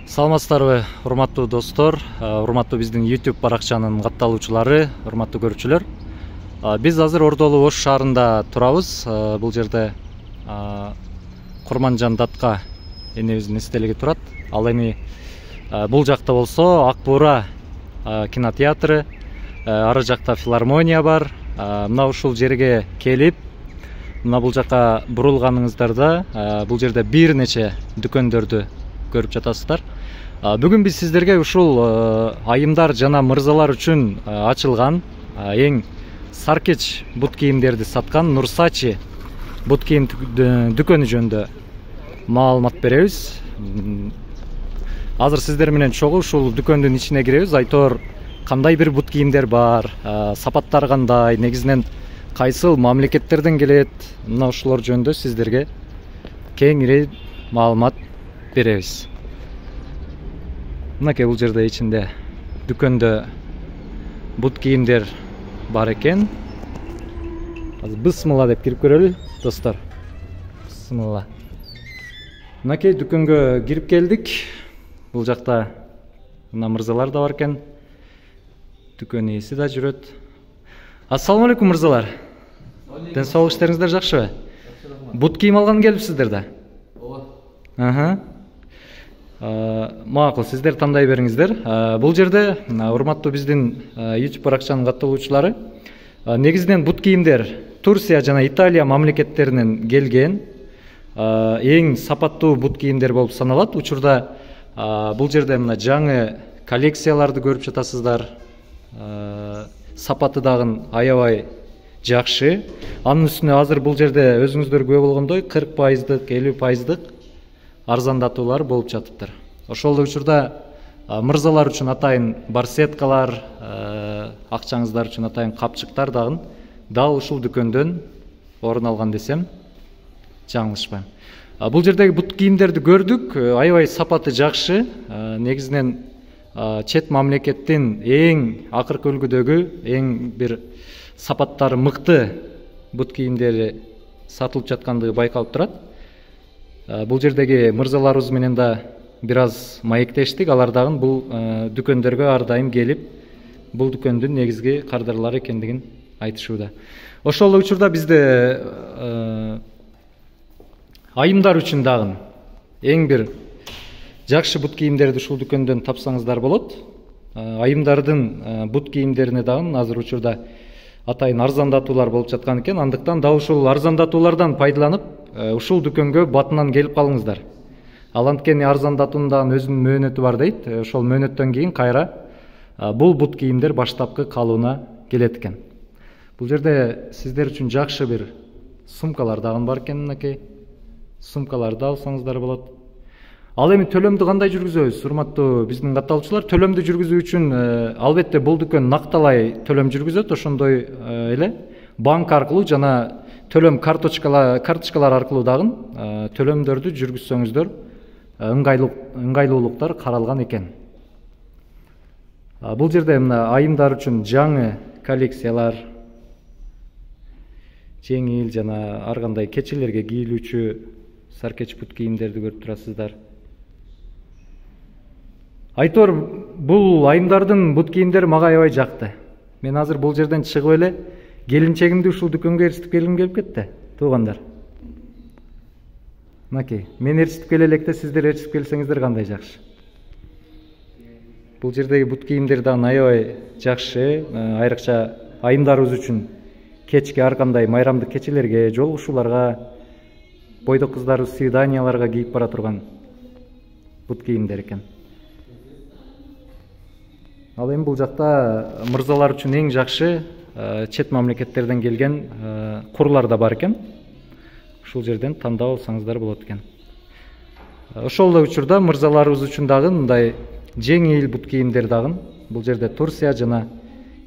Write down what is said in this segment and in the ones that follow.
Саламатсыздарбы, урматтуу достор, урматтуу биздин YouTube баракчанын катталуучулары, урматтуу көрүүчүлөр. Биз азыр Ордолу Ош шаарында турабыз. Бул жерде Курманжан Датка энебиздин эстелиги турат. Ал эми бул жакта болсо Ак Буура кинотеатры, ары жакта филармония бар. Мына ушул жерге келип, мына бул жака бурулганыңыздарда бул жерде бир нече дүкөндөрдү көрүп жатасыздар. Бүгүн биз сиздерге ушул айымдар жана мырзалар үчүн ачылган эң саркеч бут кийимдерди саткан Нурсачи бут кийим дүкөнү жөнүндө маалымат беребиз. Азыр сиздер менен чогуу ушул дүкөндүн ичине киребиз. Айтор кандай бир бут кийимдер бар, сапаттар кандай, негизинен кайсыл мамлекеттерден келет, мына ушулар жөнүндө сиздерге кеңири маалымат беребиз. Мынакей бул жерде ичинде дүкөндө бут кийимдер бар экен. Азыр бысмыла деп кирип көрөлү, достор. Бысмыла. Мынакей дүкөнгө кирип келдик. Бул жакта мына мырзалар да бар экен. Дүкөн ээси да жүрөт. Ассаламу алейкум мырзалар. Ден соолук иштериңиздер жакшыбы? Бут кийим алган келипсиздер да? Ооба. Макул, сиздер тандай бериңиздер. Бул жерде урматтуу биздин YouTube баракчанын катталуучулары негизинен бут кийимдер Турция жана Италия мамлекеттеринен келген эң сапаттуу бут кийимдер болуп саналат. Учурда бул жерде мына жаңы коллекцияларды көрүп жатасыздар. Сапаты дагы аябай жакшы. Анын үстүнө азыр бул жерде өзүңүздөр күбө болгондой 40%, 50% арзандатуулар болуп жатыптыр. Ошол учурда мырзалар үчүн атайын барсеткалар, акчаңыздар үчүн атайын капчыктар дагы дал ушул дүкөндөн орун алган десем жаңылышпайм. Бул жердеги бут кийимдерди көрдүк, аябай сапаты жакшы. Негизинен чет мамлекеттин эң акыркы үлгүдөгү эң бир сапаттары мыкты бут кийимдери сатылып жаткандыгы байкалып турат. Бул жердеги мырзаларыбыз менен да бир аз маектештик. Алар дагы бул дүкөндөргө ар дайым келип, бул дүкөндүн негизги кардарлары экендигин айтышууда. Ошол учурда бизде айымдар үчүн дагы эң бир жакшы бут кийимдерди ушул дүкөндөн тапсаңыздар болот. Айымдардын бут кийимдерине дагы азыр учурда атайын арзандатуулар болуп жаткан экен. Андыктан да ушул арзандатуулардан пайдаланып, ушул дүкөнгө батынан келип калыңыздар. Ал анткени арзандатуунун дагы өзүнүн мөөнөтү бар дейт. Ошол мөөнөттөн кийин кайра бул бут кийимдер баштапкы калыбына келет экен. Бул жерде сиздер үчүн жакшы бир сумкалар дагы бар экен. Мынакей сумкаларды алсаңыздар болот. Ал эми төлөмдү кандай жүргүзөбүз? Урматтуу биздин катталуучулар, төлөмдү жүргүзүү үчүн албетте бул дүкөн накталай төлөм жүргүзөт. Ошондой эле банк аркылуу жана төлөм карточкалар аркылуу дагы төлөмдөрдү жүргүзсөңүздөр ыңгайлуулуктар каралган экен. Бул жерде мына айымдар үчүн жаңы коллекциялар, жеңил жана ар кандай кечелерге кийилүүчү саркеч бут кийимдерди көрүп турасыздар. Айтор, бул айымдардын бут кийимдери мага аябай жакты. Мен азыр бул жерден чыгып эле келинчегимди ушул дүкөнгө ээрчитип келгим келип кетти, туугандар. Мынакей, мен ээрчитип келе электе сиздер ээрчитип келсеңиздер кандай жакшы. Бул жердеги бут кийимдер дагы аябай жакшы, айрыкча айымдарыбыз үчүн кечки ар кандай майрамдык кечелерге, жолугушууларга, бойдок кыздарыбыз свиданияларга кийип бара турган бут кийимдер экен. Ал эми бул жакта мырзалар үчүн эң жакшы чет мамлекеттерден келген курлар да бар экен. Ушул жерден тандап алсаңыздар болот экен. Ошол эле учурда мырзаларыбыз үчүн дагы мындай жеңил бут кийимдер дагы бул жерде Турция жана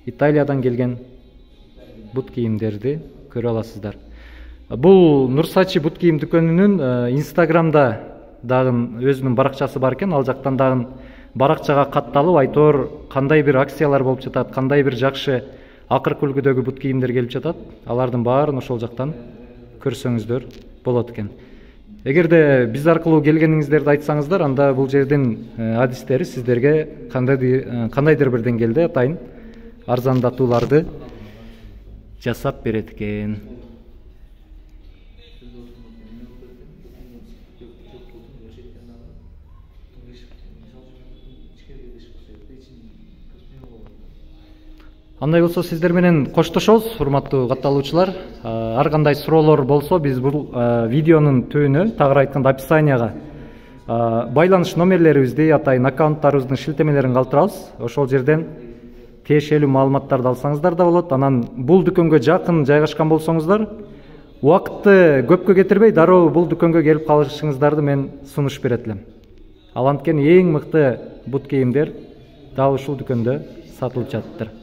Италиядан келген бут кийимдерди көрө аласыздар. Бул Нурсачи бут кийим дүкөнүнүн Инстаграмда дагы өзүнүн баракчасы бар экен. Ал жактан дагы баракчага катталып, айтор кандай бир акциялар болуп жатат, кандай бир жакшы акыркы үлгүдөгү бут кийимдер келип жатат. Алардын баарын ошол жактан көрсөңүздөр болот экен. Эгерде биз аркылуу келгениңиздерди айтсаңыздар, анда бул жердин адистери сиздерге кандайдыр бир деңгээлде атайын арзандатууларды жасап берет экен. Андай болсо сиздер менен коштошобуз, урматтуу катталуучулар. Ар кандай суроолор болсо биз бул видеонун түбүнө, тагыраак айтканда описанияга байланыш номерлерибизди, атайын аккаунттарыбыздын шилтемелерин калтырабыз. Ошол жерден тиешелүү маалыматтарды алсаңыздар да болот. Анан бул дүкөнгө жакын жайгашкан болсоңуздар, убакытты көпкө кетирбей дароо бул дүкөнгө келип калышыңыздарды мен сунуш берет элем. Ал анткени эң мыкты бут кийимдер дал ушул дүкөндө сатылып жатыптыр.